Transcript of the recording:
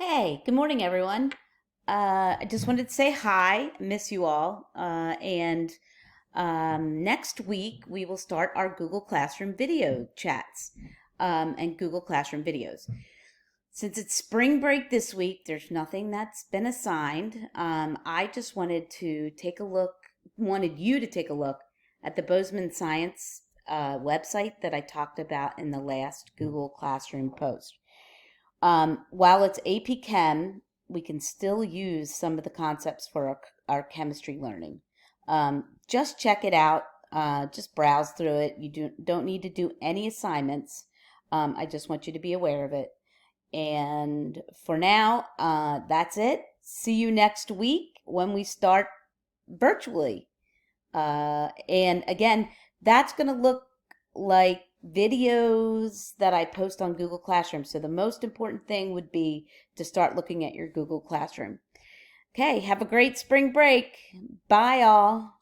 Hey, good morning, everyone. I just wanted to say hi, miss you all. And next week we will start our Google Classroom video chats and Google Classroom videos. Since it's spring break this week, there's nothing that's been assigned. I just wanted you to take a look at the Bozeman Science website that I talked about in the last Google Classroom post. While it's AP Chem, we can still use some of the concepts for our chemistry learning. Just check it out. Just browse through it. You don't need to do any assignments. I just want you to be aware of it. And for now, that's it. See you next week when we start virtually. And again, that's going to look like videos that I post on Google Classroom. So the most important thing would be to start looking at your Google Classroom. Okay, have a great spring break. Bye, all.